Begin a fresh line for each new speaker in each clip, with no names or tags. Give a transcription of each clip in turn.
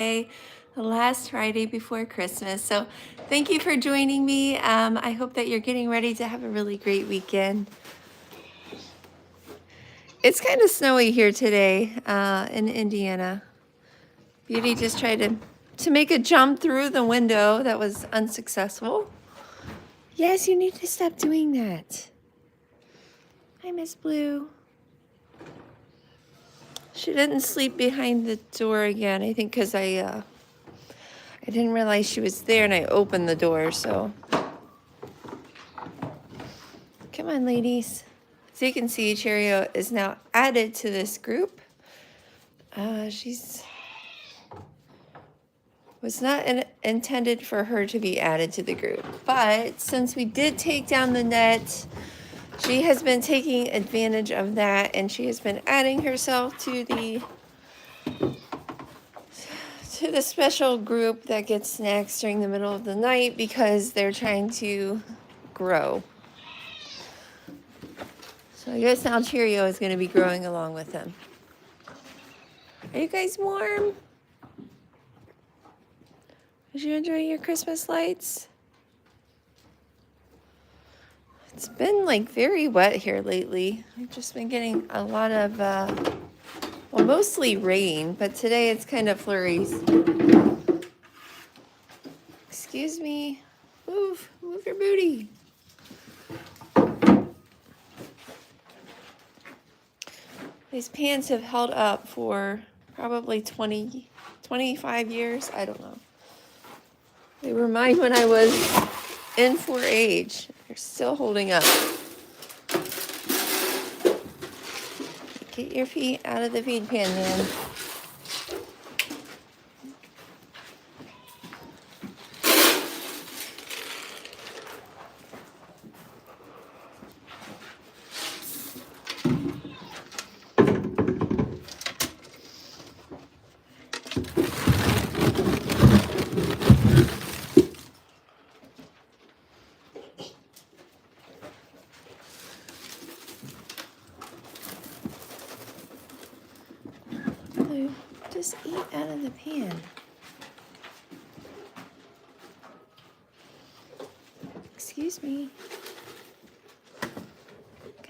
The last Friday before Christmas. So thank you for joining me. I hope that you're getting ready to have a really great weekend. It's kind of snowy here today in Indiana. Beauty just tried to make a jump through the window. That was unsuccessful. Yes, you need to stop doing that. Hi, Miss Blue. She didn't sleep behind the door again, I think because I didn't realize she was there and I opened the door, so. Come on, ladies. As you can see, Cheerio is now added to this group. She's was not intended for her to be added to the group, but since we did take down the net, she has been taking advantage of that, and she has been adding herself to the special group that gets snacks during the middle of the night because they're trying to grow. So I guess now Cheerio is going to be growing along with them. Are you guys warm? Did you enjoy your Christmas lights? It's been like very wet here lately. I've just been getting a lot of, well, mostly rain, but today it's kind of flurries. Excuse me. Move your booty. These pants have held up for probably 20, 25 years. I don't know. They were mine when I was in 4-H. They're still holding up. Get your feet out of the feed pan, man. Just eat out of the pan. Excuse me.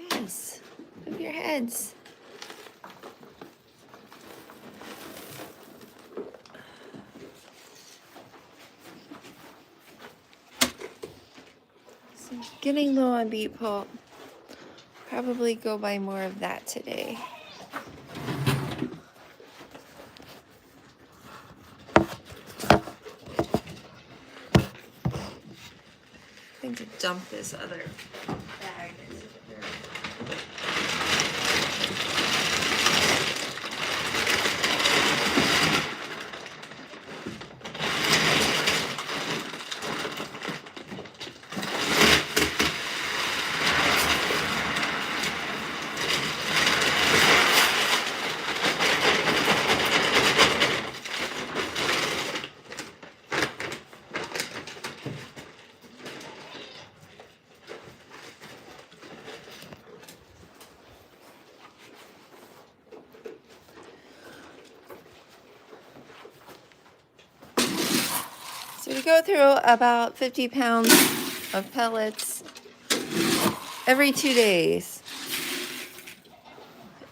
Guys, move your heads. So getting low on beet pulp. Probably go buy more of that today. I think to dump this other bag. So we go through about 50 pounds of pellets every 2 days.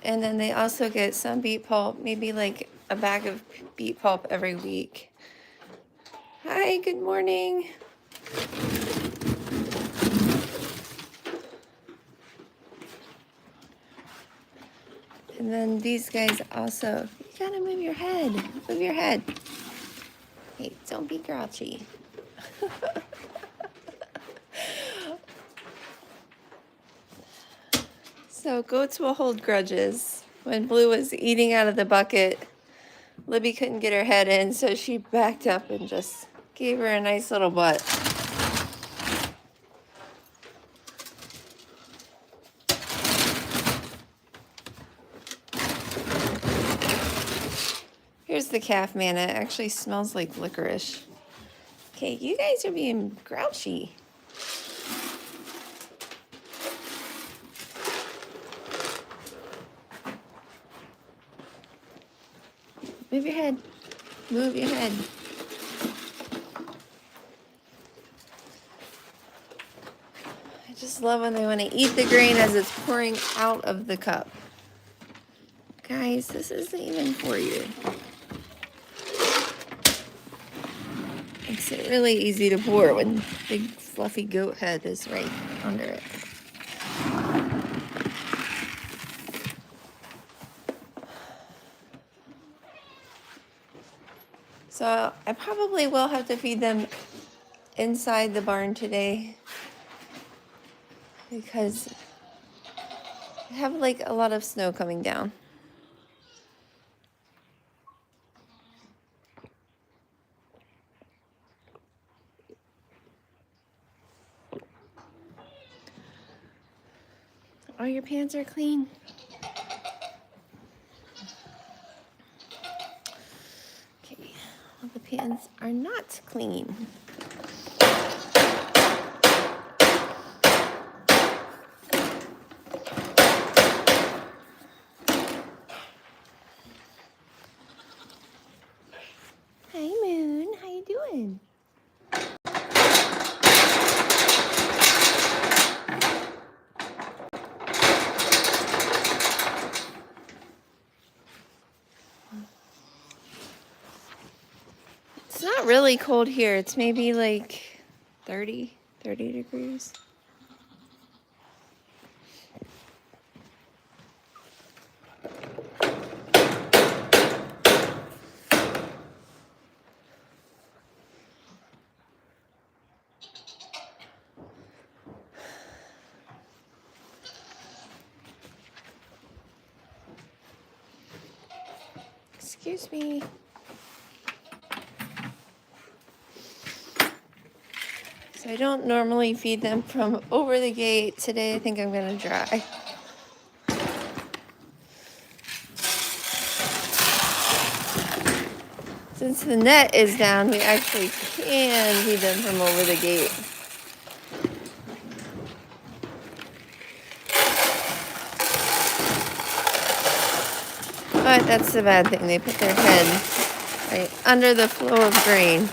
And then they also get some beet pulp, maybe like a bag of beet pulp every week. Hi, good morning. And then these guys also, you gotta move your head. Move your head. Hey, don't be grouchy. So goats will hold grudges. When Blue was eating out of the bucket, Libby couldn't get her head in, so she backed up and just gave her a nice little butt. Here's the calf man. It actually smells like licorice. Okay, you guys are being grouchy. Move your head. Move your head. I just love when they want to eat the grain as it's pouring out of the cup. Guys, this isn't even for you. Makes it really easy to pour when big fluffy goat head is right under it. So I probably will have to feed them inside the barn today because I have like a lot of snow coming down. Oh, your pants are clean. Okay, well, the pants are not clean. Hey, Moon, how you doing? It's not really cold here. It's maybe like 30 degrees. Excuse me. So I don't normally feed them from over the gate. Today I think I'm gonna dry. Since the net is down, we actually can feed them from over the gate. But that's the bad thing. They put their head right under the flow of grain.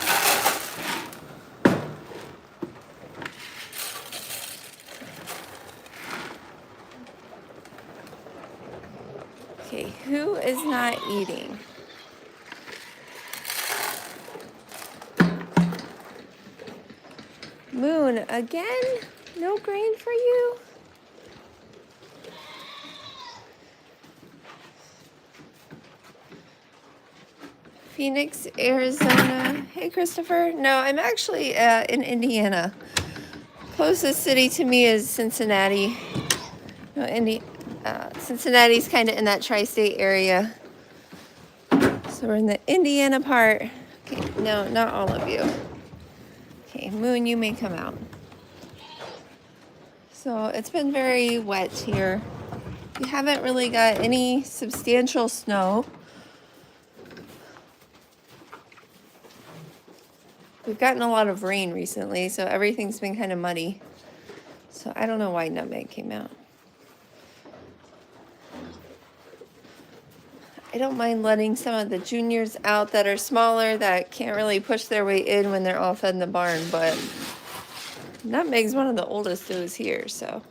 Okay, who is not eating? Moon, again? No grain for you? Phoenix, Arizona. Hey, Christopher. No, I'm actually in Indiana. Closest city to me is Cincinnati. No, Cincinnati's kind of in that tri-state area. So we're in the Indiana part. Okay, no, not all of you. Okay, Moon, you may come out. So it's been very wet here. We haven't really got any substantial snow. We've gotten a lot of rain recently, so everything's been kind of muddy. So I don't know why Nutmeg came out. I don't mind letting some of the juniors out that are smaller, that can't really push their way in when they're all fed in the barn, but Nutmeg's one of the oldest does here, so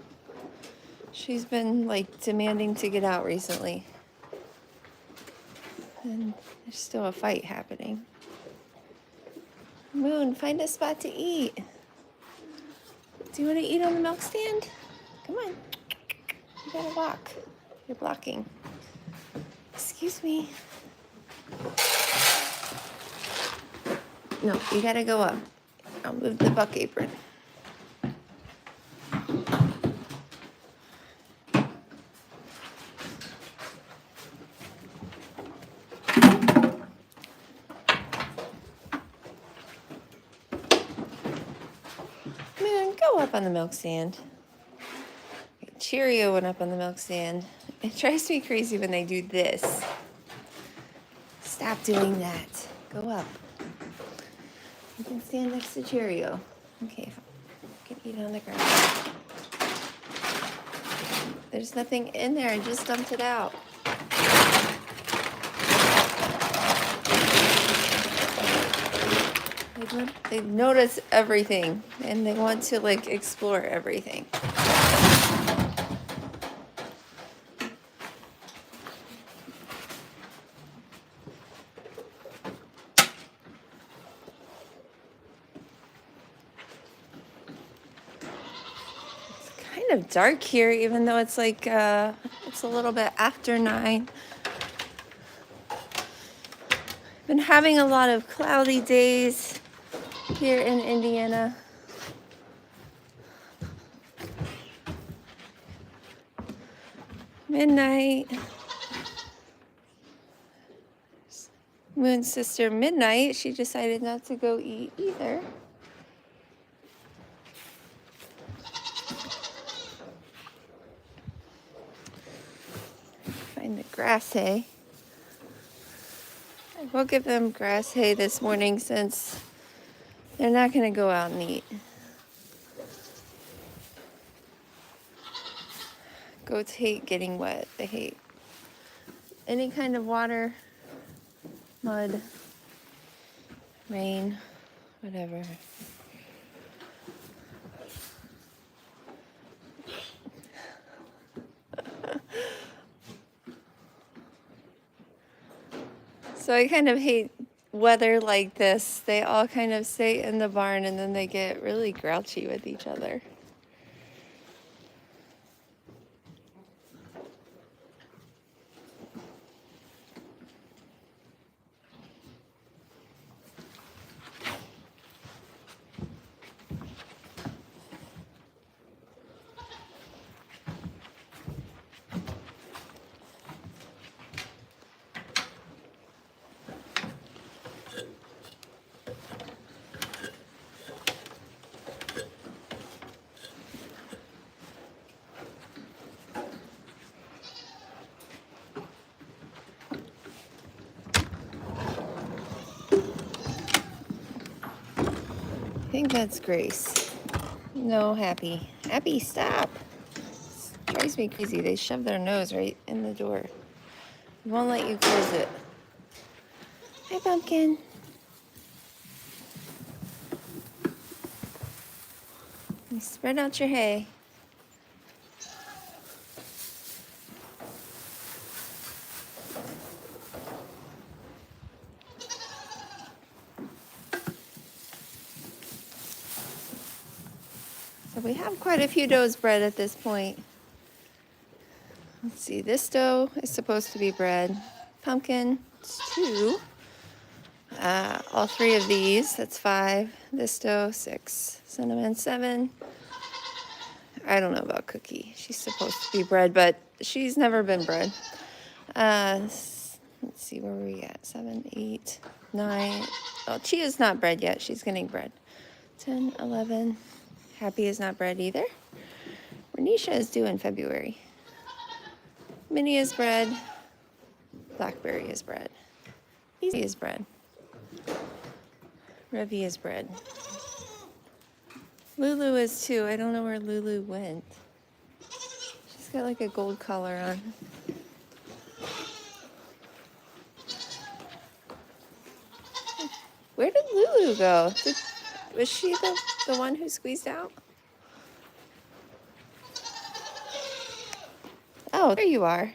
she's been like demanding to get out recently. And there's still a fight happening. Moon, find a spot to eat. Do you want to eat on the milk stand? Come on. You gotta walk. You're blocking. Excuse me. No, you gotta go up. I'll move the buck apron. Moon, go up on the milk stand. Cheerio went up on the milk stand. It drives me crazy when they do this. Stop doing that. Go up. You can stand next to Cheerio. Okay, you can eat on the ground. There's nothing in there. I just dumped it out. They notice everything and they want to like explore everything. Kind of dark here, even though it's like it's a little bit after 9. Been having a lot of cloudy days here in Indiana. Midnight. Moon's sister Midnight, she decided not to go eat either. Find the grass hay. I will give them grass hay this morning since they're not going to go out and eat. Goats hate getting wet. They hate any kind of water, mud, rain, whatever. So I kind of hate weather like this. They all kind of stay in the barn and then they get really grouchy with each other. I think that's Grace. No, Happy. Happy, stop. This drives me crazy. They shove their nose right in the door. Won't let you close it. Hi, Pumpkin. You spread out your hay. So we have quite a few doughs bred at this point. Let's see, this dough is supposed to be bred. Pumpkin, it's 2. All 3 of these, that's 5. This dough, 6. Cinnamon, 7. I don't know about Cookie. She's supposed to be bred, but she's never been bred. Let's see, where were we at? 7, 8, 9. Oh, Chia's not bred yet. She's getting bred. 10, 11. Happy is not bred either. Renisha is due in February. Minnie is bred. Blackberry is bred. Easy is bred. Revy is bred. Lulu is too. I don't know where Lulu went. She's got like a gold collar on. Where did Lulu go? Was she the one who squeezed out? Oh, there you are.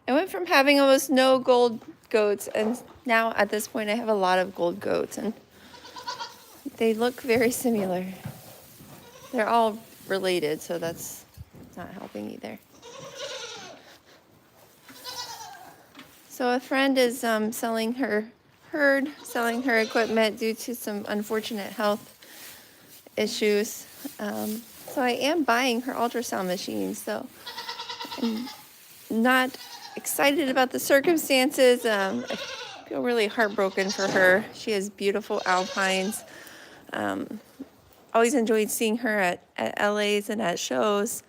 I went from having almost no gold goats, and now at this point I have a lot of gold goats, and they look very similar. They're all related, so that's not helping either. So a friend is selling her herd, selling her equipment due to some unfortunate health issues. So I am buying her ultrasound machine, so I'm not excited about the circumstances. I feel really heartbroken for her. She has beautiful alpines. Always enjoyed seeing her at LA's and at shows.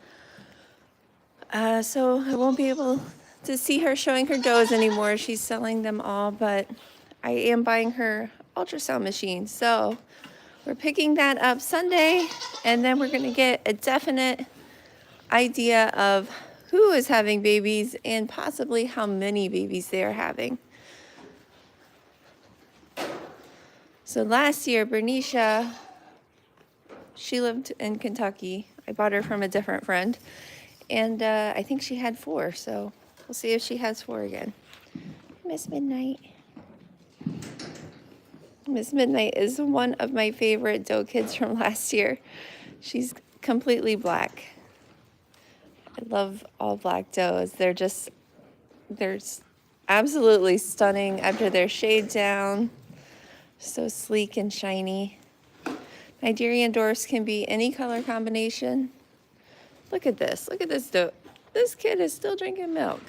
So I won't be able to see her showing her does anymore. She's selling them all, but I am buying her ultrasound machine. So we're picking that up Sunday, and then we're going to get a definite idea of who is having babies and possibly how many babies they are having. So last year, Bernicia, she lived in Kentucky. I bought her from a different friend. And I think she had 4, so we'll see if she has 4 again. Miss Midnight. Miss Midnight is one of my favorite doe kids from last year. She's completely black. I love all black does. They're absolutely stunning after they're shade down. So sleek and shiny. Nigerian dwarfs can be any color combination. Look at this. Look at this doe. This kid is still drinking milk.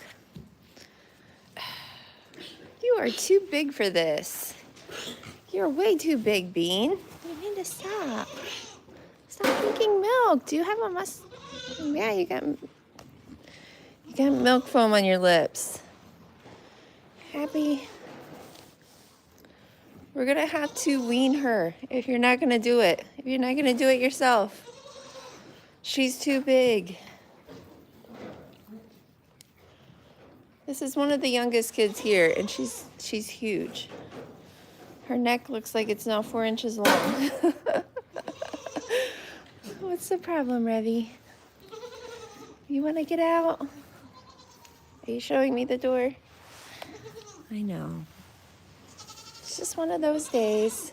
You are too big for this. You're way too big, Bean. You need to stop. Stop drinking milk. Do you have a Yeah, you got milk foam on your lips. Happy? We're gonna have to wean her if you're not gonna do it. If you're not gonna do it yourself. She's too big. This is one of the youngest kids here, and she's huge. Her neck looks like it's now 4 inches long. What's the problem, Revy? You want to get out? Are you showing me the door? I know. It's just one of those days.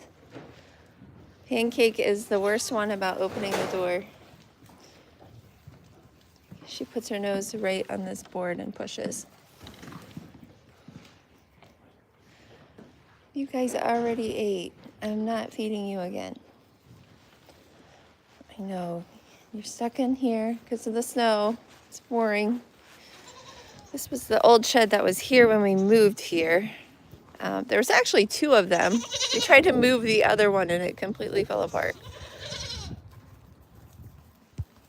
Pancake is the worst one about opening the door. She puts her nose right on this board and pushes. You guys already ate. I'm not feeding you again. I know. You're stuck in here because of the snow. It's boring. This was the old shed that was here when we moved here. There was actually 2 of them. We tried to move the other one and it completely fell apart.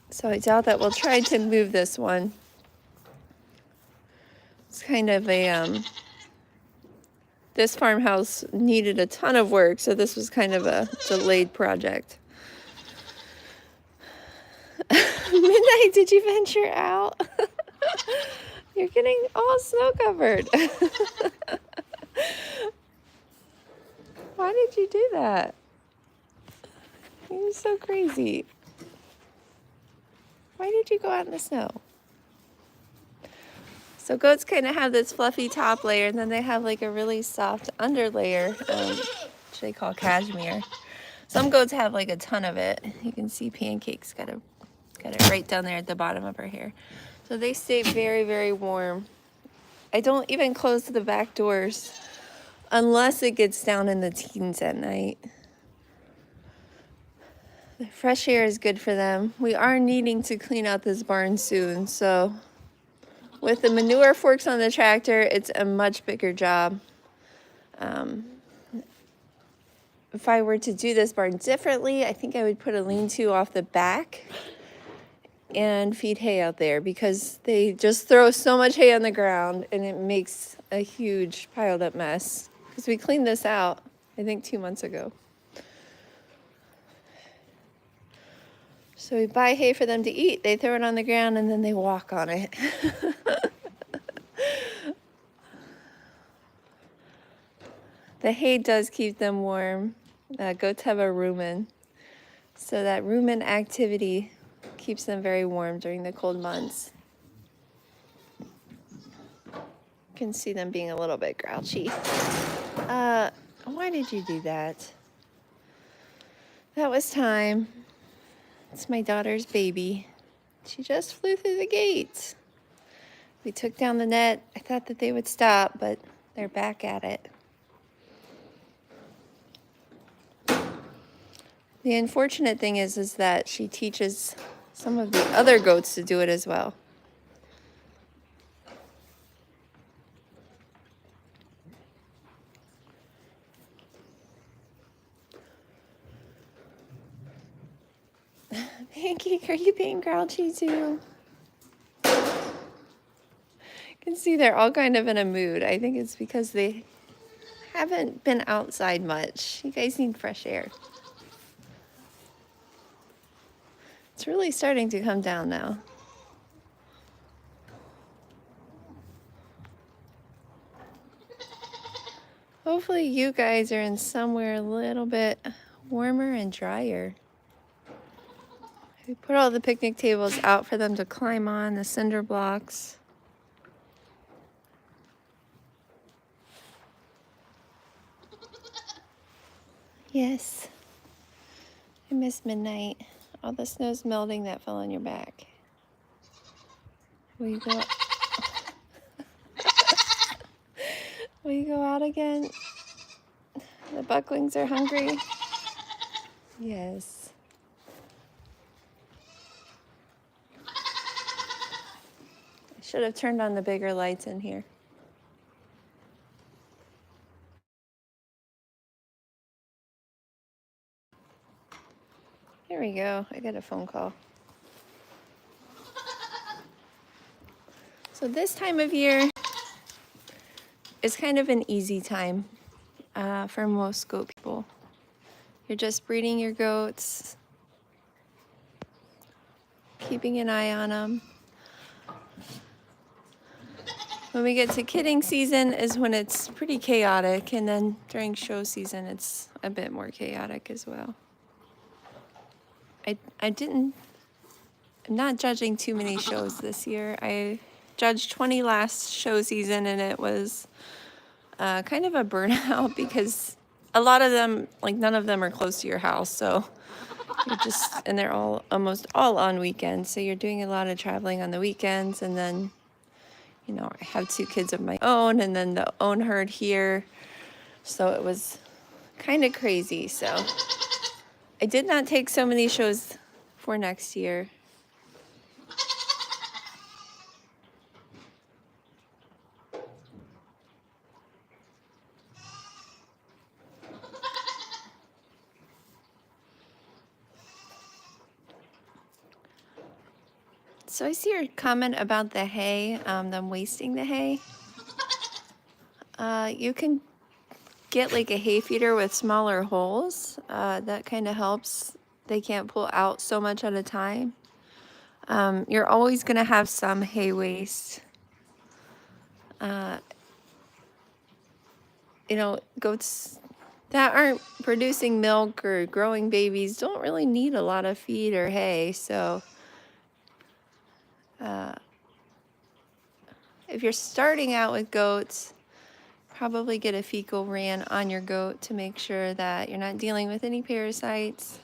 So I doubt that we'll try to move this one. It's kind of a, this farmhouse needed a ton of work, so this was kind of a delayed project. Midnight, did you venture out? You're getting all snow covered. Why did you do that? You're so crazy. Why did you go out in the snow? So goats kind of have this fluffy top layer, and then they have like a really soft under layer, which they call cashmere. Some goats have like a ton of it. You can see Pancake's got it right down there at the bottom of her hair. So they stay very, very warm. I don't even close the back doors unless it gets down in the teens at night. The fresh air is good for them. We are needing to clean out this barn soon, so with the manure forks on the tractor, it's a much bigger job. If I were to do this barn differently, I think I would put a lean-to off the back and feed hay out there because they just throw so much hay on the ground and it makes a huge piled up mess. Because we cleaned this out, I think 2 months ago. So we buy hay for them to eat, they throw it on the ground and then they walk on it. The hay does keep them warm. Goats have a rumen. So that rumen activity keeps them very warm during the cold months. You can see them being a little bit grouchy. Why did you do that? That was time. It's my daughter's baby. She just flew through the gate. We took down the net. I thought that they would stop, but they're back at it. The unfortunate thing is that she teaches some of the other goats to do it as well. Pancake, are you being grouchy too? You can see they're all kind of in a mood. I think it's because they haven't been outside much. You guys need fresh air. It's really starting to come down now. Hopefully you guys are in somewhere a little bit warmer and drier. We put all the picnic tables out for them to climb on, the cinder blocks. Yes, I miss midnight. All the snow's melting that fell on your back. Will you go? Will you go out again? The bucklings are hungry. Yes. I should have turned on the bigger lights in here. There we go. I got a phone call. So this time of year is kind of an easy time for most goat people. You're just breeding your goats, keeping an eye on them. When we get to kidding season is when it's pretty chaotic, and then during show season it's a bit more chaotic as well. I'm not judging too many shows this year. I judged 20 last show season, and it was kind of a burnout because a lot of them, like none of them are close to your house, so and they're almost all on weekends, so you're doing a lot of traveling on the weekends. And then, you know, I have 2 kids of my own, and then the own herd here, so it was kind of crazy. So I did not take so many shows for next year. So I see your comment about the hay, them wasting the hay. You can get like a hay feeder with smaller holes. That kind of helps. They can't pull out so much at a time. You're always going to have some hay waste. You know, goats that aren't producing milk or growing babies don't really need a lot of feed or hay. So if you're starting out with goats, probably get a fecal ran on your goat to make sure that you're not dealing with any parasites.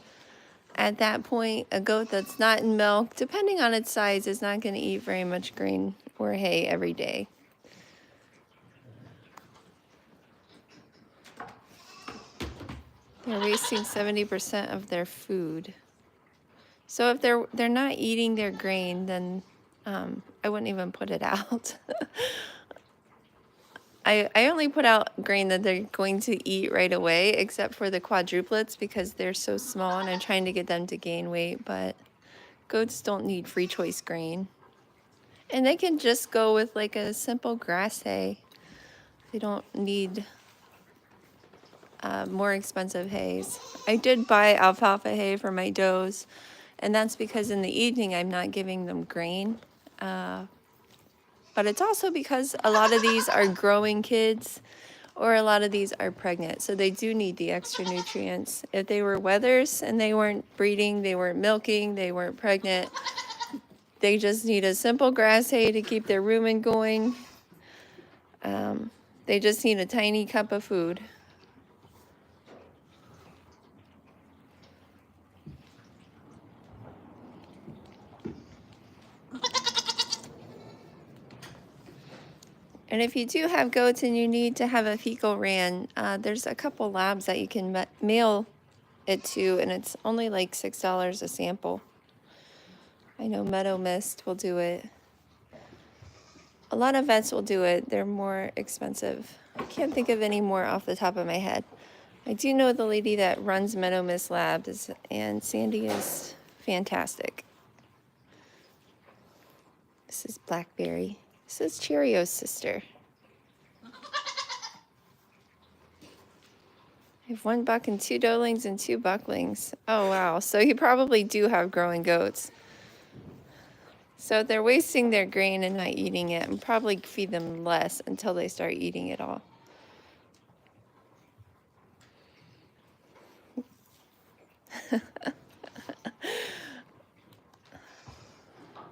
At that point, a goat that's not in milk, depending on its size, is not going to eat very much grain or hay every day. They're wasting 70% of their food. So if they're not eating their grain, then I wouldn't even put it out. I only put out grain that they're going to eat right away, except for the quadruplets because they're so small and I'm trying to get them to gain weight. But goats don't need free choice grain. And they can just go with like a simple grass hay. They don't need more expensive hays. I did buy alfalfa hay for my does, and that's because in the evening I'm not giving them grain. But it's also because a lot of these are growing kids, or a lot of these are pregnant, so they do need the extra nutrients. If they were wethers and they weren't breeding, they weren't milking, they weren't pregnant, they just need a simple grass hay to keep their rumen going. They just need a tiny cup of food. And if you do have goats and you need to have a fecal ran, there's a couple labs that you can mail it to, and it's only like $6 a sample. I know Meadow Mist will do it. A lot of vets will do it. They're more expensive. I can't think of any more off the top of my head. I do know the lady that runs Meadow Mist Labs, and Sandy is fantastic. This is Blackberry. This is Cheerio's sister. I have 1 buck and 2 doelings and 2 bucklings. Oh, wow. So you probably do have growing goats. So they're wasting their grain and not eating it, and probably feed them less until they start eating it all.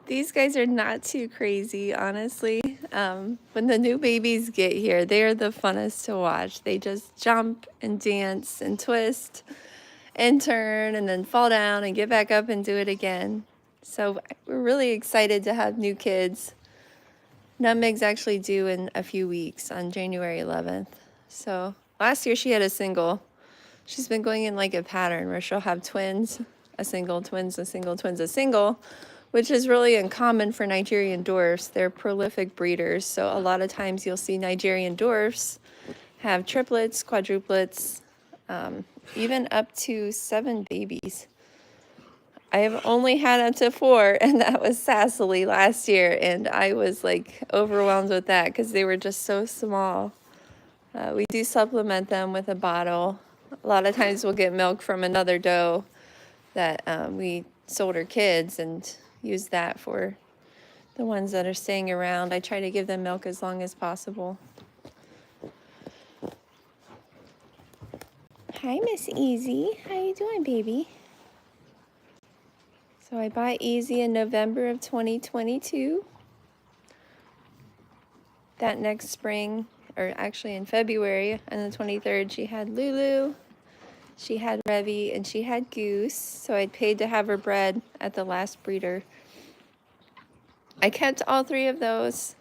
These guys are not too crazy, honestly. When the new babies get here, they are the funnest to watch. They just jump and dance and twist and turn and then fall down and get back up and do it again. So we're really excited to have new kids. Nutmeg's actually due in a few weeks on January 11th. So last year she had a single. She's been going in like a pattern where she'll have twins, a single, twins, a single, twins, a single, which is really uncommon for Nigerian dwarfs. They're prolific breeders. So a lot of times you'll see Nigerian dwarfs have triplets, quadruplets, even up to 7 babies. I have only had up to 4, and that was Sassily last year, and I was like overwhelmed with that because they were just so small. We do supplement them with a bottle. A lot of times we'll get milk from another doe that we sold her kids and use that for the ones that are staying around. I try to give them milk as long as possible. Hi, Miss Easy. How you doing, baby? So I bought Easy in November of 2022. That next spring, or actually in February, on the 23rd, she had Lulu, she had Revy, and she had Goose. So I paid to have her bred at the last breeder. I kept all 3 of those.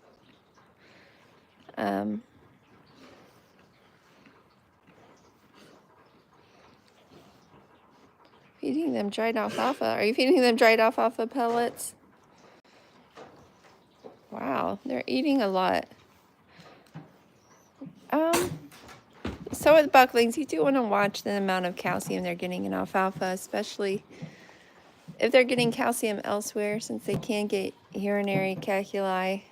Feeding them dried alfalfa. Are you feeding them dried alfalfa pellets? Wow, they're eating a lot. So with bucklings, you do want to watch the amount of calcium they're getting in alfalfa, especially if they're getting calcium elsewhere, since they can get urinary calculi.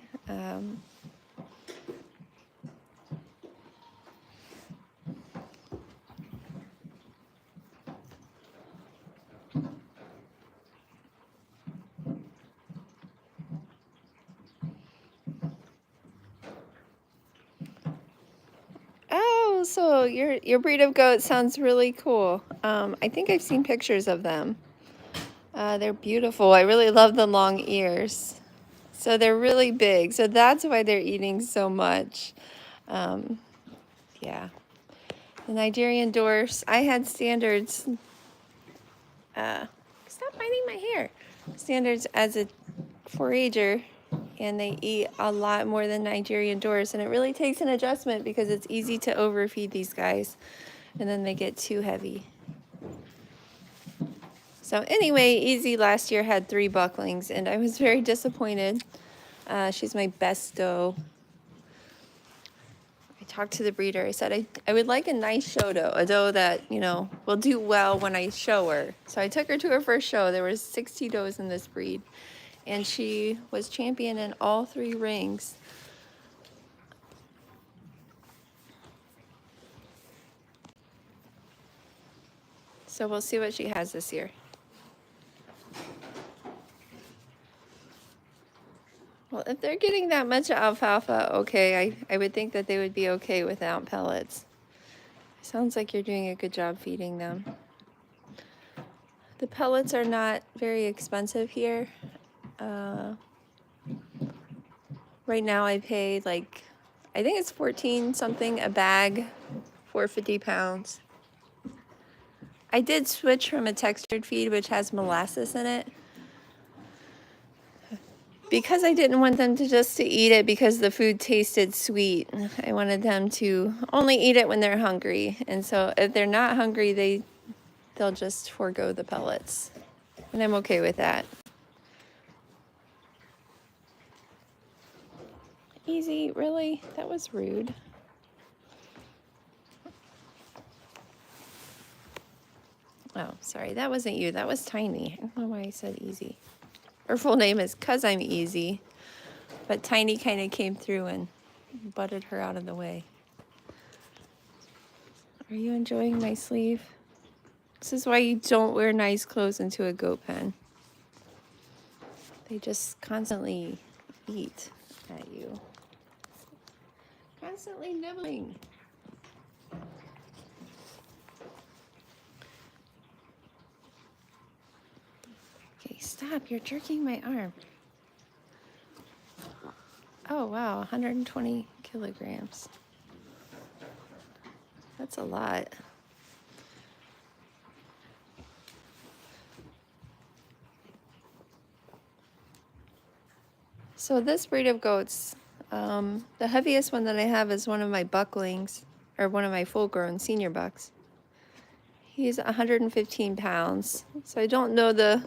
Oh, so your breed of goat sounds really cool. I think I've seen pictures of them. They're beautiful. I really love the long ears. So they're really big. So that's why they're eating so much. Yeah. The Nigerian dwarfs. I had standards. Stop biting my hair. Standards as a forager, and they eat a lot more than Nigerian dwarfs, and it really takes an adjustment because it's easy to overfeed these guys, and then they get too heavy. So anyway, Easy last year had 3 bucklings, and I was very disappointed. She's my best doe. I talked to the breeder. I said I would like a nice show doe, a doe that, you know, will do well when I show her. So I took her to her first show. There was 60 does in this breed, and she was champion in all 3 rings. So we'll see what she has this year. Well, if they're getting that much alfalfa, okay, I would think that they would be okay without pellets. Sounds like you're doing a good job feeding them. The pellets are not very expensive here. Right now I pay like, I think it's 14 something a bag for 50 pounds. I did switch from a textured feed, which has molasses in it, because I didn't want them to just to eat it because the food tasted sweet. I wanted them to only eat it when they're hungry. And so if they're not hungry, they'll just forego the pellets. And I'm okay with that. Easy, really? That was rude. Oh, sorry, that wasn't you. That was Tiny. I don't know why I said Easy. Her full name is 'Cause I'm Easy. But Tiny kind of came through and butted her out of the way. Are you enjoying my sleeve? This is why you don't wear nice clothes into a goat pen. They just constantly eat at you. Constantly nibbling. Okay, stop. You're jerking my arm. Oh, wow. 120 kilograms. That's a lot. So this breed of goats, the heaviest one that I have is one of my bucklings, or one of my full-grown senior bucks. He's 115 pounds. So I don't know the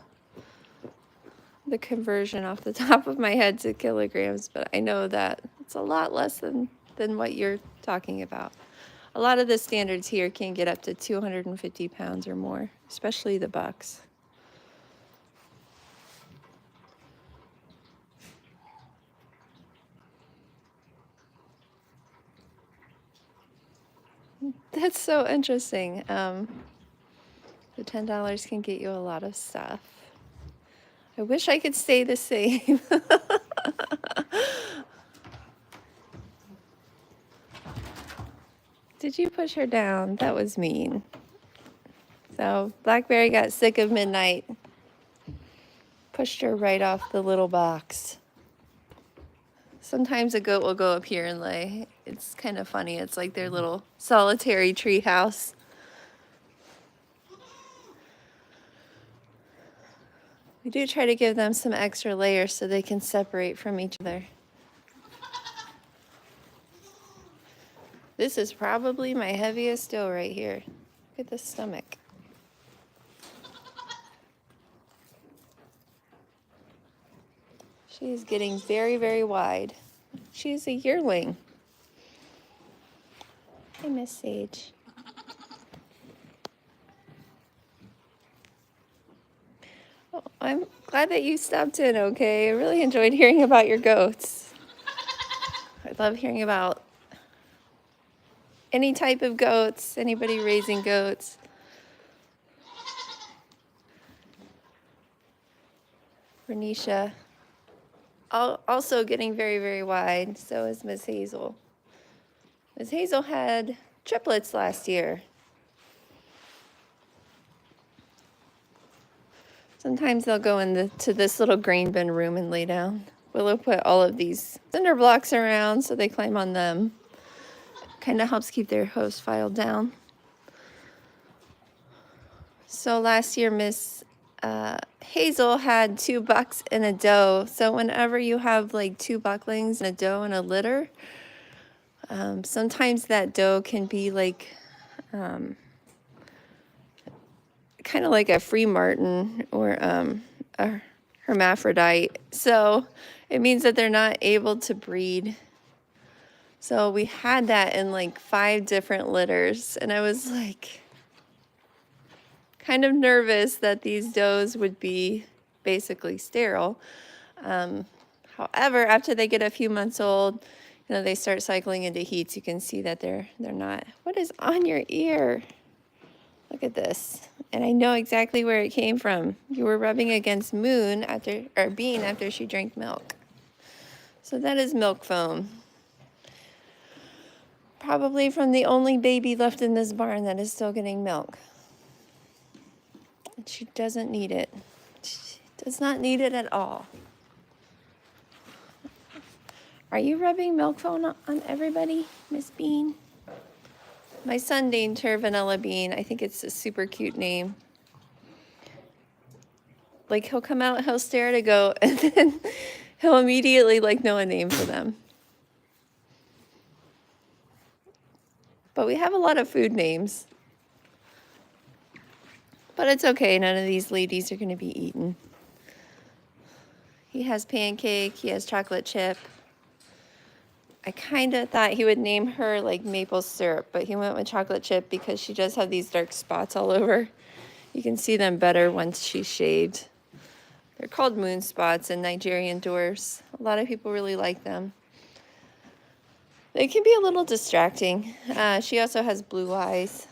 conversion off the top of my head to kilograms, but I know that it's a lot less than what you're talking about. A lot of the standards here can get up to 250 pounds or more, especially the bucks. That's so interesting. The $10 can get you a lot of stuff. I wish I could stay the same. Did you push her down? That was mean. So Blackberry got sick of midnight. Pushed her right off the little box. Sometimes a goat will go up here and lay. It's kind of funny. It's like their little solitary tree house. We do try to give them some extra layers so they can separate from each other. This is probably my heaviest doe right here. Look at the stomach. She's getting very, very wide. She's a yearling. Hi, Miss Sage. Oh, I'm glad that you stopped in, okay? I really enjoyed hearing about your goats. I love hearing about any type of goats, anybody raising goats. Renisha. Also getting very, very wide. So is Miss Hazel. Miss Hazel had triplets last year. Sometimes they'll go to this little grain bin room and lay down. Willow put all of these cinder blocks around so they climb on them. Kind of helps keep their host filed down. So last year, Miss Hazel had 2 bucks and a doe. So whenever you have like 2 bucklings and a doe in a litter, sometimes that doe can be like kind of like a free martin or a hermaphrodite. So it means that they're not able to breed. So we had that in like 5 different litters, and I was like kind of nervous that these does would be basically sterile. However, after they get a few months old, you know, they start cycling into heats. You can see that they're not. What is on your ear? Look at this. And I know exactly where it came from. You were rubbing against Bean after she drank milk. So that is milk foam. Probably from the only baby left in this barn that is still getting milk. And she doesn't need it. She does not need it at all. Are you rubbing milk foam on everybody, Miss Bean? My son named her Vanilla Bean. I think it's a super cute name. Like, he'll come out, he'll stare at a goat, and then he'll immediately like know a name for them. But we have a lot of food names. But it's okay, none of these ladies are going to be eaten. He has Pancake, he has Chocolate Chip. I kind of thought he would name her like Maple Syrup, but he went with Chocolate Chip because she does have these dark spots all over. You can see them better once she's shaved. They're called moon spots in Nigerian dwarfs. A lot of people really like them. They can be a little distracting. She also has blue eyes.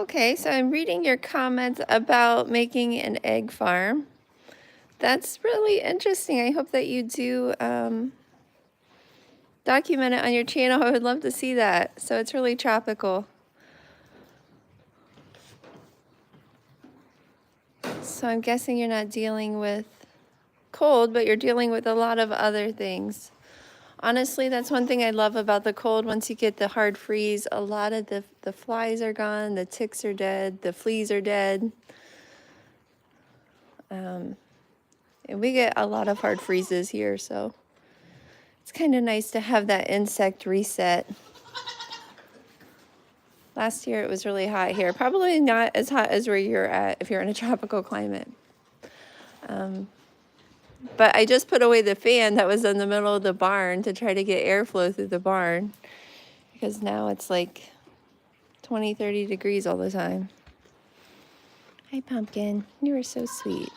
Okay, so I'm reading your comments about making an egg farm. That's really interesting. I hope that you do document it on your channel. I would love to see that. So it's really tropical. So I'm guessing you're not dealing with cold, but you're dealing with a lot of other things. Honestly, that's one thing I love about the cold. Once you get the hard freeze, a lot of the flies are gone, the ticks are dead, the fleas are dead. And we get a lot of hard freezes here, so it's kind of nice to have that insect reset. Last year it was really hot here. Probably not as hot as where you're at if you're in a tropical climate. But I just put away the fan that was in the middle of the barn to try to get airflow through the barn, because now it's like 20, 30 degrees all the time. Hi, Pumpkin. You are so sweet.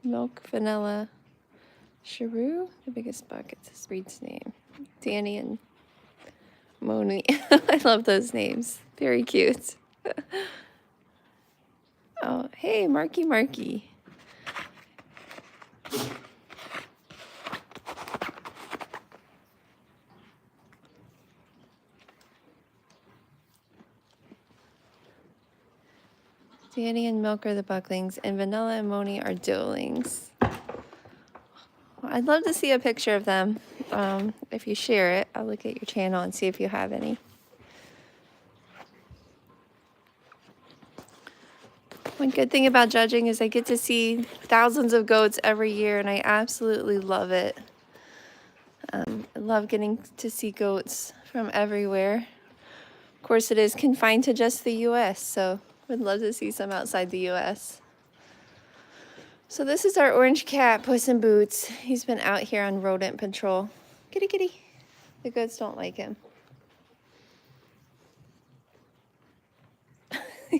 Milk, vanilla, Sharu, the biggest bucket's his breed's name. Danny and Moni. I love those names. Very cute. Oh, hey, Marky. Danny and Milk are the bucklings, and Vanilla and Moni are doelings. I'd love to see a picture of them. If you share it, I'll look at your channel and see if you have any. One good thing about judging is I get to see thousands of goats every year, and I absolutely love it. I love getting to see goats from everywhere. Of course, it is confined to just the U.S., so would love to see some outside the U.S. So this is our orange cat, Puss in Boots. He's been out here on rodent patrol. Kitty. The goats don't like him.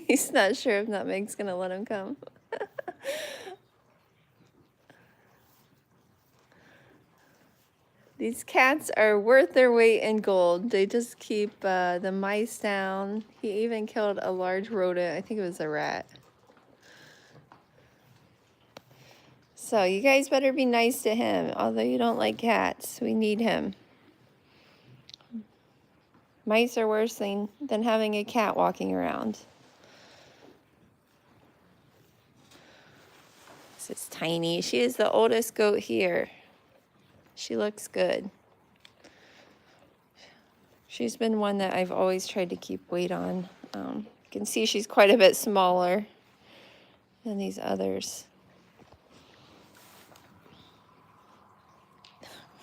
He's not sure if Nutmeg's gonna let him come. These cats are worth their weight in gold. They just keep the mice down. He even killed a large rodent. I think it was a rat. So you guys better be nice to him. Although you don't like cats, we need him. Mice are worse than having a cat walking around. This is Tiny. She is the oldest goat here. She looks good. She's been one that I've always tried to keep weight on. You can see she's quite a bit smaller than these others.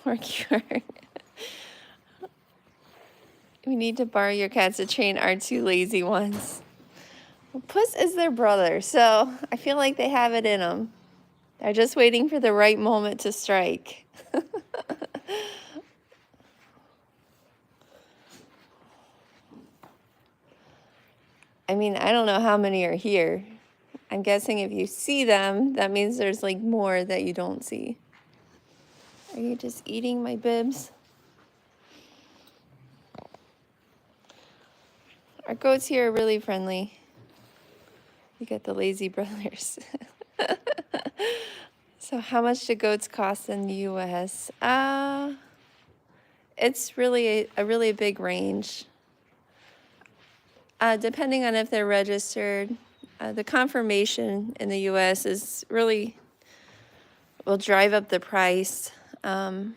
Marky. We need to borrow your cats to train our two lazy ones. Well, Puss is their brother, so I feel like they have it in them. They're just waiting for the right moment to strike. I mean, I don't know how many are here. I'm guessing if you see them, that means there's like more that you don't see. Are you just eating my bibs? Our goats here are really friendly. You get the lazy brothers. So how much do goats cost in the U.S.? It's really a really big range. Depending on if they're registered, the conformation in the U.S. is really will drive up the price. A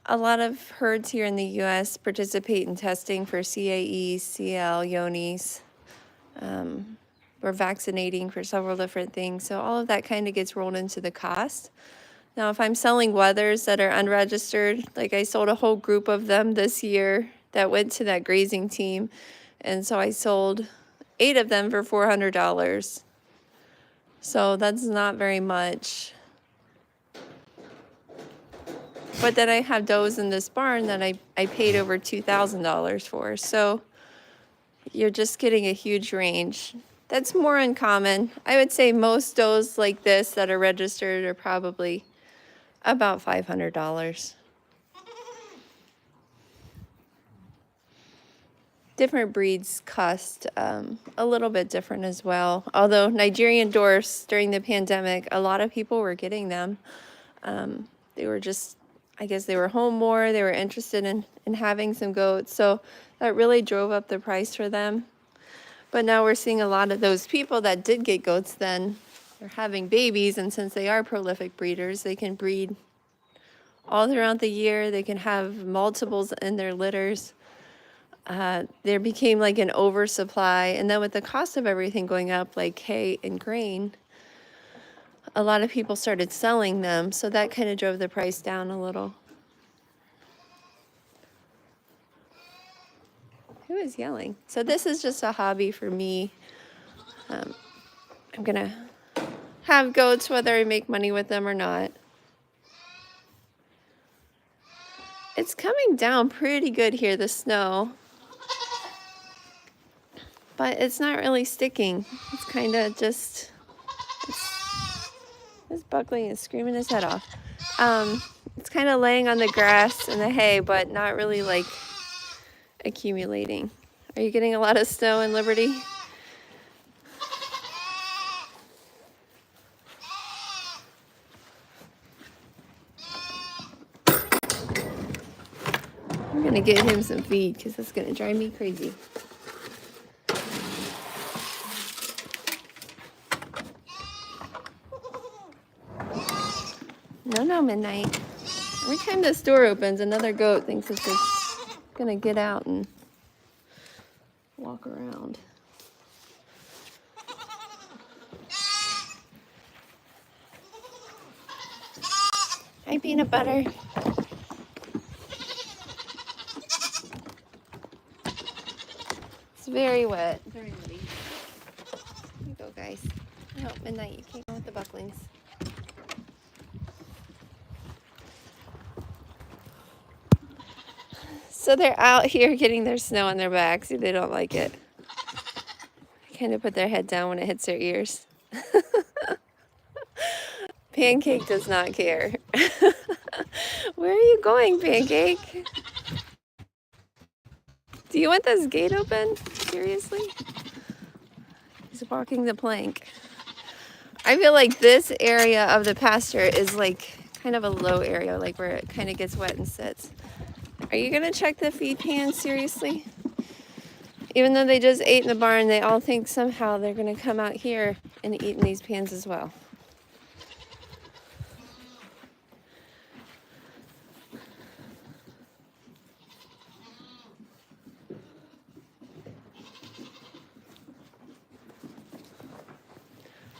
lot of herds here in the U.S. participate in testing for CAE, CL, Yonis. We're vaccinating for several different things, so all of that kind of gets rolled into the cost. Now, if I'm selling wethers that are unregistered, like I sold a whole group of them this year that went to that grazing team, and so I sold 8 of them for $400. So that's not very much. But then I have does in this barn that I paid over $2,000 for. So you're just getting a huge range. That's more uncommon. I would say most does like this that are registered are probably about $500. different breeds cost a little bit different as well. Although Nigerian dwarfs during the pandemic, a lot of people were getting them. They were just, I guess they were home more. They were interested in having some goats. So that really drove up the price for them. But now we're seeing a lot of those people that did get goats then, they're having babies. And since they are prolific breeders, they can breed all throughout the year. They can have multiples in their litters. There became like an oversupply. And then with the cost of everything going up, like hay and grain, a lot of people started selling them. So that kind of drove the price down a little. Who is yelling? So this is just a hobby for me. I'm going to have goats whether I make money with them or not. It's coming down pretty good here, the snow. But it's not really sticking. It's kind of just... This buckling is screaming his head off. It's kind of laying on the grass and the hay, but not really like accumulating. Are you getting a lot of snow in Liberty? I'm gonna get him some feed because that's gonna drive me crazy. No, Midnight. Every time this door opens, another goat thinks it's just gonna get out and walk around. Hi, Peanut Butter. It's very wet. Very muddy. Here you go, guys. No, Midnight, you can't go with the bucklings. So they're out here getting their snow on their backs. They don't like it. They kind of put their head down when it hits their ears. Pancake does not care. Where are you going, Pancake? Do you want this gate open? Seriously? He's walking the plank. I feel like this area of the pasture is like kind of a low area, like where it kind of gets wet and sits. Are you gonna check the feed pans, seriously? Even though they just ate in the barn, they all think somehow they're gonna come out here and eat in these pans as well.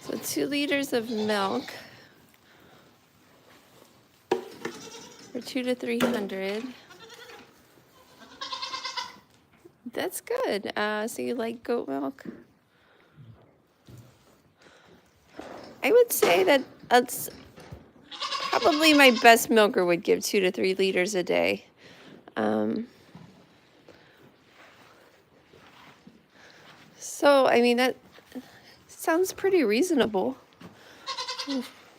So 2 liters of milk for 200 to 300. That's good. So you like goat milk? I would say that that's probably my best milker would give 2 to 3 liters a day. So, I mean, that sounds pretty reasonable.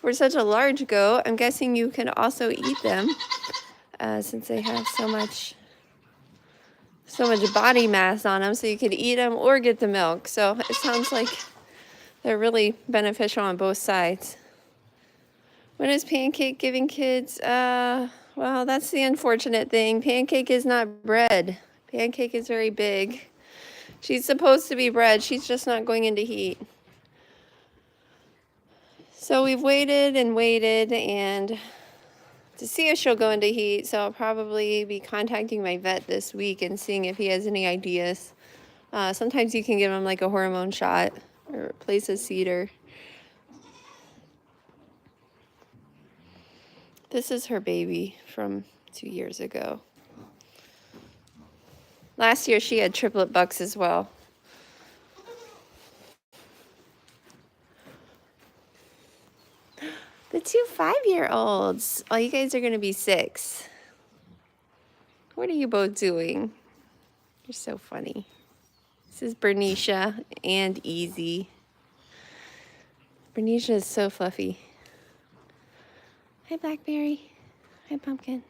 For such a large goat, I'm guessing you can also eat them since they have so much body mass on them, so you could eat them or get the milk. So it sounds like they're really beneficial on both sides. When is Pancake giving kids? Well, that's the unfortunate thing. Pancake is not bred. Pancake is very big. She's supposed to be bred. She's just not going into heat. So we've waited and waited and to see if she'll go into heat. So I'll probably be contacting my vet this week and seeing if he has any ideas. Sometimes you can give him like a hormone shot or replace a cedar. This is her baby from 2 years ago. Last year she had triplet bucks as well. The 2 5-year-olds. Oh, you guys are going to be 6. What are you both doing? You're so funny. This is Bernicia and Easy. Bernicia is so fluffy. Hi, Blackberry. Hi, Pumpkin.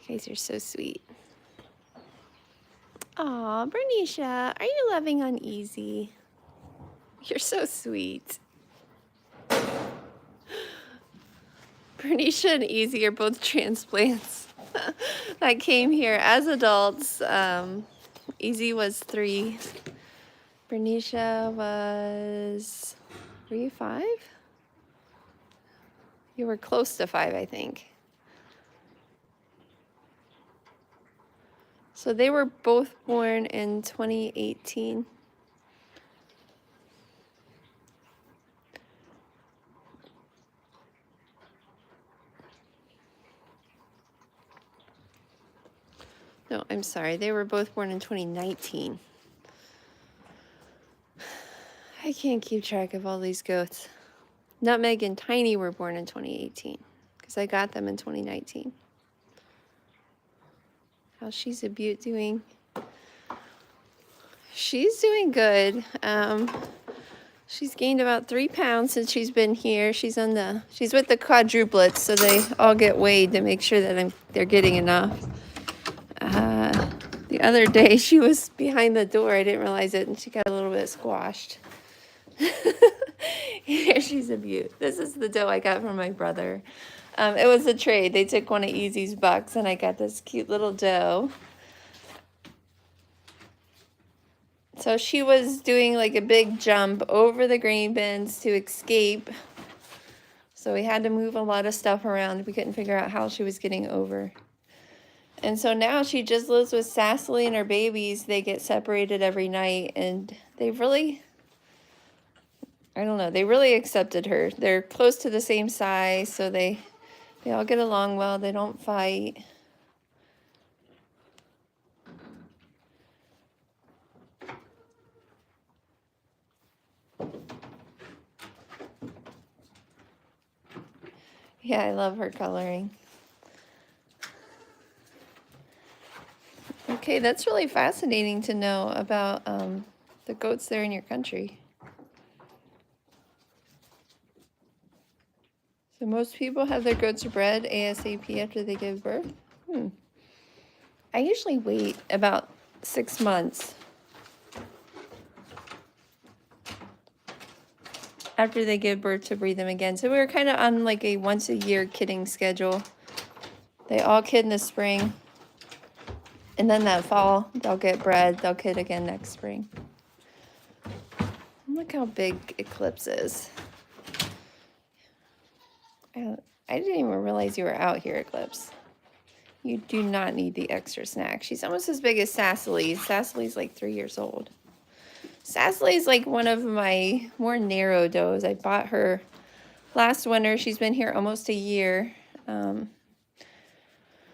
You guys are so sweet. Aw, Bernicia, are you loving Uneasy? You're so sweet. Bernicia and Easy are both transplants that came here as adults. Easy was 3. Bernicia was, were you 5? You were close to 5, I think. So they were both born in 2018. No, I'm sorry. They were both born in 2019. I can't keep track of all these goats. Nutmeg and Tiny were born in 2018 because I got them in 2019. How's She's a Beaut doing? She's doing good. She's gained about 3 pounds since she's been here. She's with the quadruplets, so they all get weighed to make sure that they're getting enough. The other day she was behind the door. I didn't realize it, and she got a little bit squashed. Here, She's a Beaut. This is the doe I got from my brother. It was a trade. They took one of Easy's bucks, and I got this cute little doe. So she was doing like a big jump over the grain bins to escape. So we had to move a lot of stuff around. We couldn't figure out how she was getting over. And so now she just lives with Cecily and her babies. They get separated every night, and they really, I don't know, they really accepted her. They're close to the same size, so they all get along well. They don't fight. Yeah, I love her coloring. Okay, that's really fascinating to know about the goats there in your country. So most people have their goats bred ASAP after they give birth? I usually wait about 6 months after they give birth to breed them again. So we were kind of on like a once-a-year kidding schedule. They all kid in the spring. And then that fall, they'll get bred. They'll kid again next spring. Look how big Eclipse is. I didn't even realize you were out here, Eclipse. You do not need the extra snack. She's almost as big as Cecily. Cecily's like 3 years old. Cecily's like one of my more narrow does. I bought her last winter. She's been here almost a year.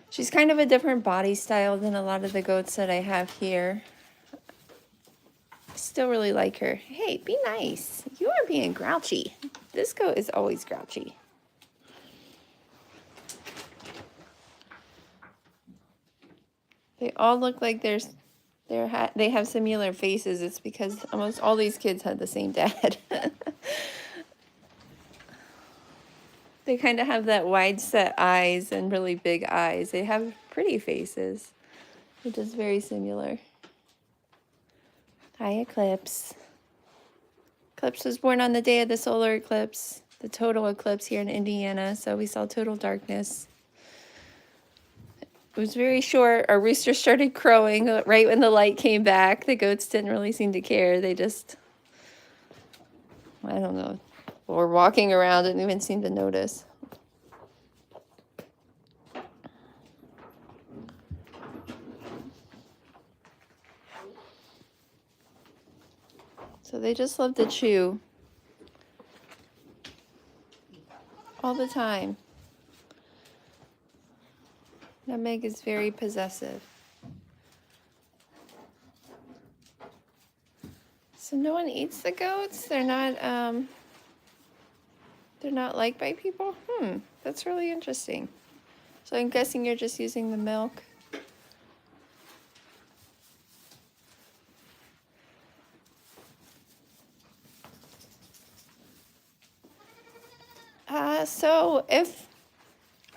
She's kind of a different body style than a lot of the goats that I have here. I still really like her. Hey, be nice. You are being grouchy. This goat is always grouchy. They all look like they have similar faces. It's because almost all these kids had the same dad. They kind of have that wide set eyes and really big eyes. They have pretty faces. They're just very similar. Hi, Eclipse. Eclipse was born on the day of the solar eclipse, the total eclipse here in Indiana, so we saw total darkness. It was very short. Our rooster started crowing right when the light came back. The goats didn't really seem to care. They just, I don't know, were walking around and didn't even seem to notice. So they just love to chew all the time. Nutmeg is very possessive. So no one eats the goats? They're not liked by people? That's really interesting. So I'm guessing you're just using the milk. So if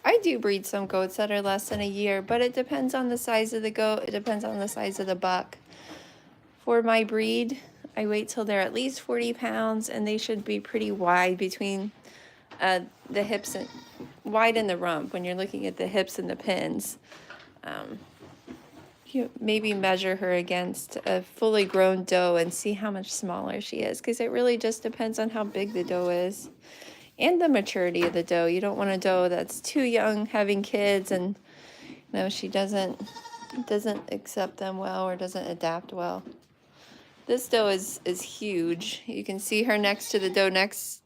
I do breed some goats that are less than a year, but it depends on the size of the goat. It depends on the size of the buck. For my breed, I wait till they're at least 40 pounds, and they should be pretty wide between the hips and wide in the rump when you're looking at the hips and the pins. You maybe measure her against a fully grown doe and see how much smaller she is, because it really just depends on how big the doe is and the maturity of the doe. You don't want a doe that's too young having kids and she doesn't accept them well or doesn't adapt well. This doe is huge. You can see her next to the doe next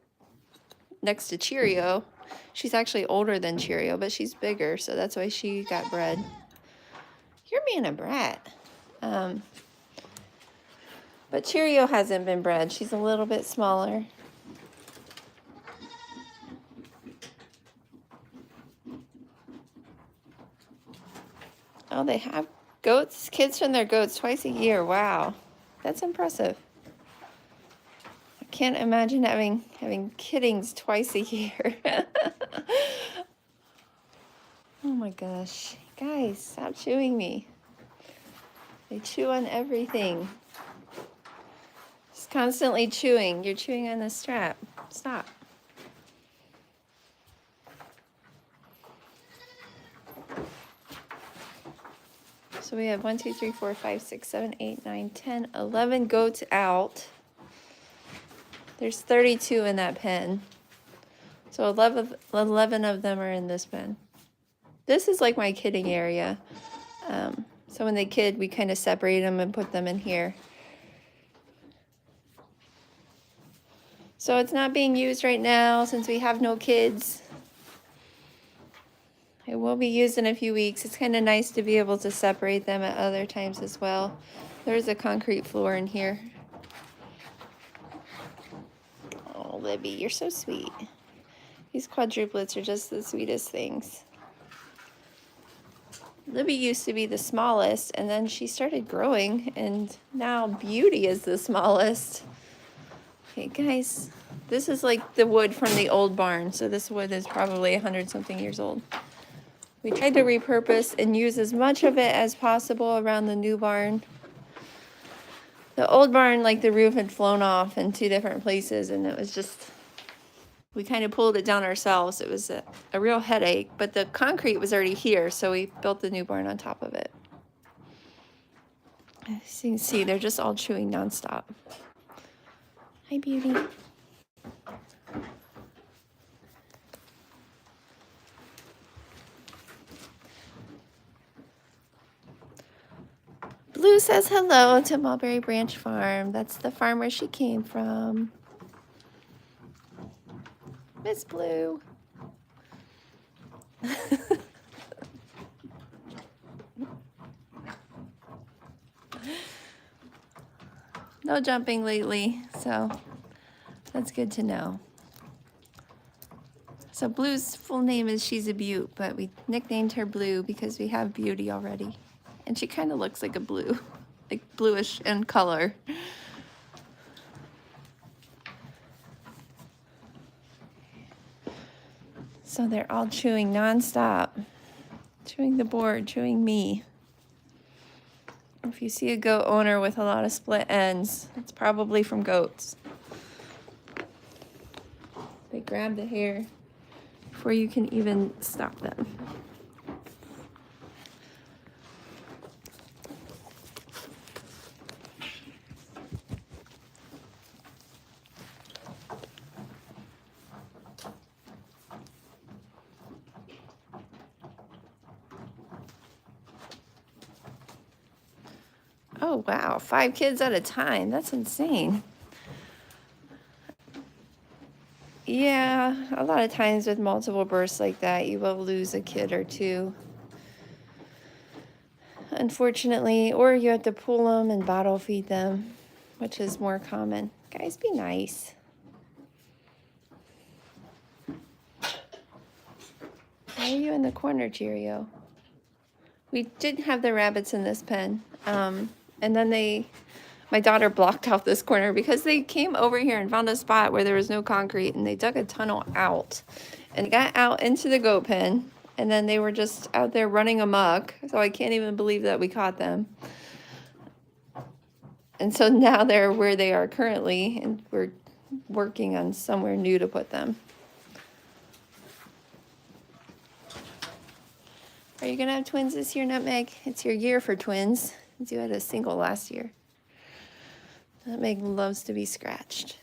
to Cheerio. She's actually older than Cheerio, but she's bigger, so that's why she got bred. You're being a brat. But Cheerio hasn't been bred. She's a little bit smaller. Oh, they have goats, kids from their goats twice a year. Wow, that's impressive. I can't imagine having kiddings twice a year. Oh my gosh, guys, stop chewing me. They chew on everything. Just constantly chewing. You're chewing on the strap. Stop. So we have 1, 2, 3, 4, 5, 6, 7, 8, 9, 10, 11 goats out. There's 32 in that pen. So 11 of them are in this pen. This is like my kidding area. So when they kid, we kind of separate them and put them in here. So it's not being used right now since we have no kids. It will be used in a few weeks. It's kind of nice to be able to separate them at other times as well. There's a concrete floor in here. Oh, Libby, you're so sweet. These quadruplets are just the sweetest things. Libby used to be the smallest, and then she started growing, and now Beauty is the smallest. Okay, guys, this is like the wood from the old barn, so this wood is probably 100-something years old. We tried to repurpose and use as much of it as possible around the new barn. The old barn, like the roof had flown off in 2 different places, and it was just, we kind of pulled it down ourselves. It was a real headache, but the concrete was already here, so we built the new barn on top of it. As you can see, they're just all chewing nonstop. Hi, Beauty. Blue says hello to Mulberry Branch Farm. That's the farm where she came from. Miss Blue. No jumping lately, so that's good to know. So Blue's full name is She's a Beaut, but we nicknamed her Blue because we have Beauty already. And she kind of looks like a blue, like bluish in color. So they're all chewing nonstop, chewing the board, chewing me. If you see a goat owner with a lot of split ends, it's probably from goats. They grab the hair before you can even stop them. Oh, wow, 5 kids at a time. That's insane. Yeah, a lot of times with multiple births like that, you will lose a kid or two. Unfortunately, or you have to pull them and bottle feed them, which is more common. Guys, be nice. Why are you in the corner, Cheerio? We did have the rabbits in this pen, and then my daughter blocked off this corner because they came over here and found a spot where there was no concrete, and they dug a tunnel out and got out into the goat pen and then they were just out there running amok. So I can't even believe that we caught them. And so now they're where they are currently, and we're working on somewhere new to put them. Are you gonna have twins this year, Nutmeg? It's your year for twins, since you had a single last year. Nutmeg loves to be scratched.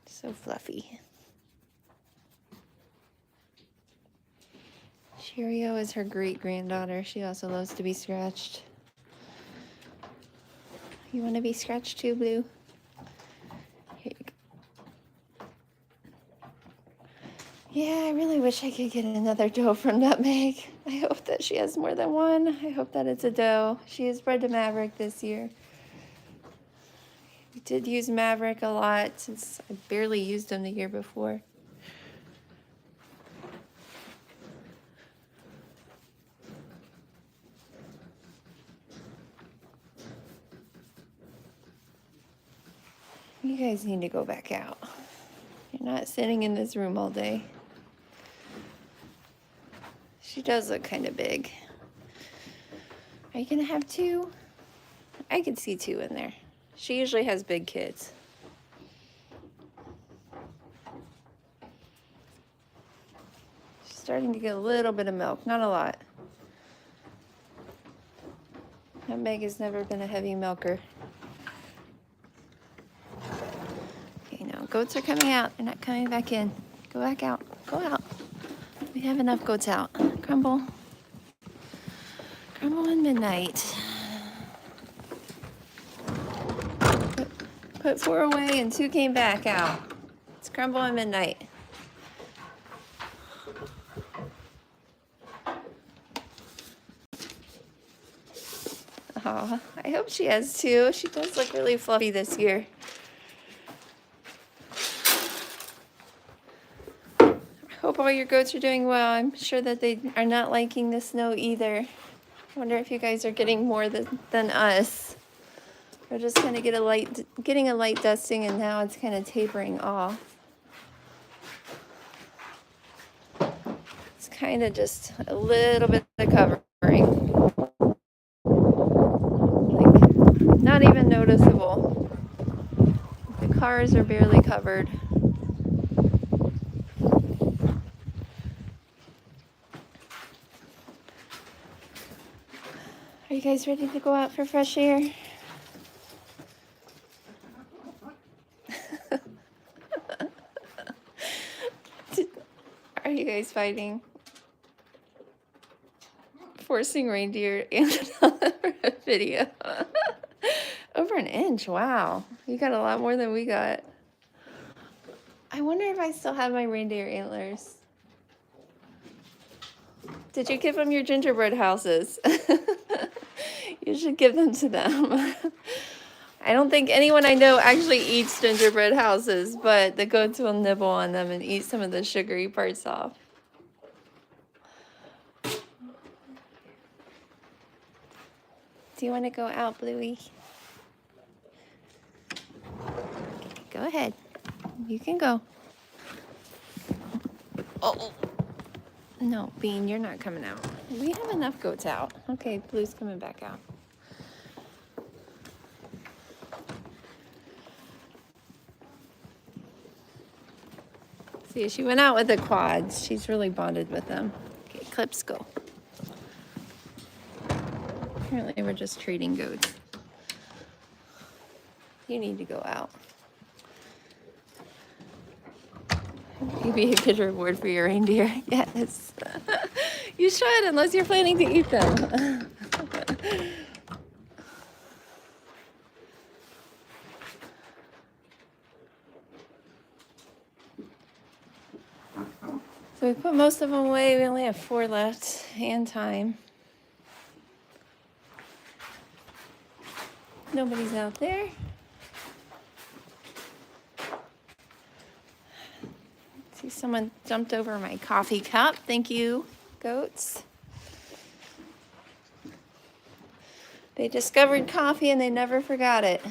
So fluffy. Cheerio is her great-granddaughter. She also loves to be scratched. You want to be scratched too, Blue? Here you go. Yeah, I really wish I could get another doe from Nutmeg. I hope that she has more than one. I hope that it's a doe. She is bred to Maverick this year. We did use Maverick a lot since I barely used him the year before. You guys need to go back out. You're not sitting in this room all day. She does look kind of big. Are you gonna have two? I could see two in there. She usually has big kids. She's starting to get a little bit of milk, not a lot. Nutmeg has never been a heavy milker. Okay, now goats are coming out. They're not coming back in. Go back out. Go out. We have enough goats out. Crumble. Crumble and Midnight. Put 4 away and 2 came back out. It's Crumble and Midnight. Oh, I hope she has 2. She does look really fluffy this year. Hope all your goats are doing well. I'm sure that they are not liking the snow either. I wonder if you guys are getting more than us. We're just kind of getting a light dusting, and now it's kind of tapering off. It's kind of just a little bit of covering. Like, not even noticeable. The cars are barely covered. Are you guys ready to go out for fresh air? Are you guys fighting? Forcing reindeer and for a video. Over an inch, wow. You got a lot more than we got. I wonder if I still have my reindeer antlers. Did you give them your gingerbread houses? You should give them to them. I don't think anyone I know actually eats gingerbread houses, but the goats will nibble on them and eat some of the sugary parts off. Do you want to go out, Bluey? Okay, go ahead. You can go. Oh. No, Bean, you're not coming out. We have enough goats out. Okay, Blue's coming back out. See, she went out with the quads. She's really bonded with them. Okay, Clips, go. Apparently we're just trading goats. You need to go out. Maybe a good reward for your reindeer. Yes. You should, unless you're planning to eat them. So we put most of them away. We only have 4 left, and time. Nobody's out there. See, someone jumped over my coffee cup. Thank you, goats. They discovered coffee and they never forgot it.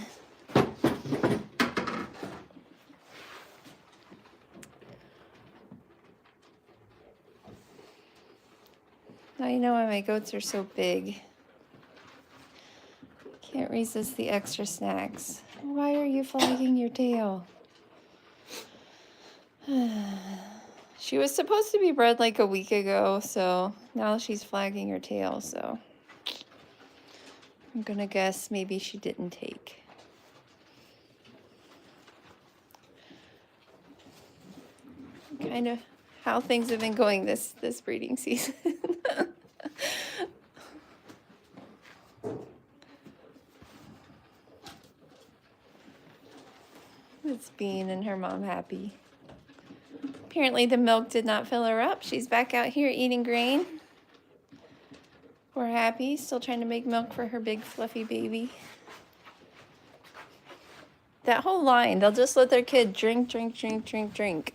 Now you know why my goats are so big. Can't resist the extra snacks. Why are you flagging your tail? She was supposed to be bred like a week ago, so now she's flagging her tail, so I'm gonna guess maybe she didn't take. Kind of how things have been going this breeding season. It's Bean and her mom happy. Apparently the milk did not fill her up. She's back out here eating grain. We're happy, still trying to make milk for her big fluffy baby. That whole line, they'll just let their kid drink, drink, drink, drink, drink.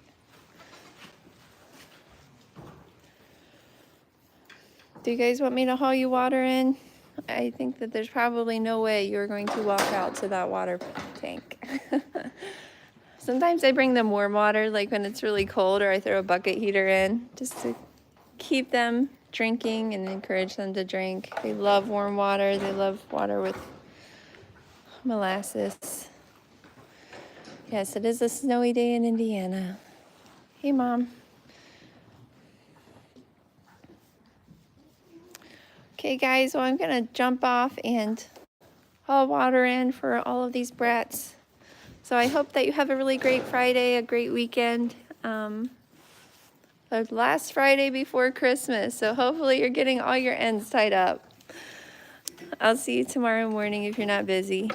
Do you guys want me to haul you water in? I think that there's probably no way you're going to walk out to that water tank. Sometimes I bring them warm water, like when it's really cold, or I throw a bucket heater in just to keep them drinking and encourage them to drink. They love warm water. They love water with molasses. Yes, it is a snowy day in Indiana. Hey, Mom. Okay, guys, well, I'm going to jump off and haul water in for all of these brats. So I hope that you have a really great Friday, a great weekend. The last Friday before Christmas, so hopefully you're getting all your ends tied up. I'll see you tomorrow morning if you're not busy.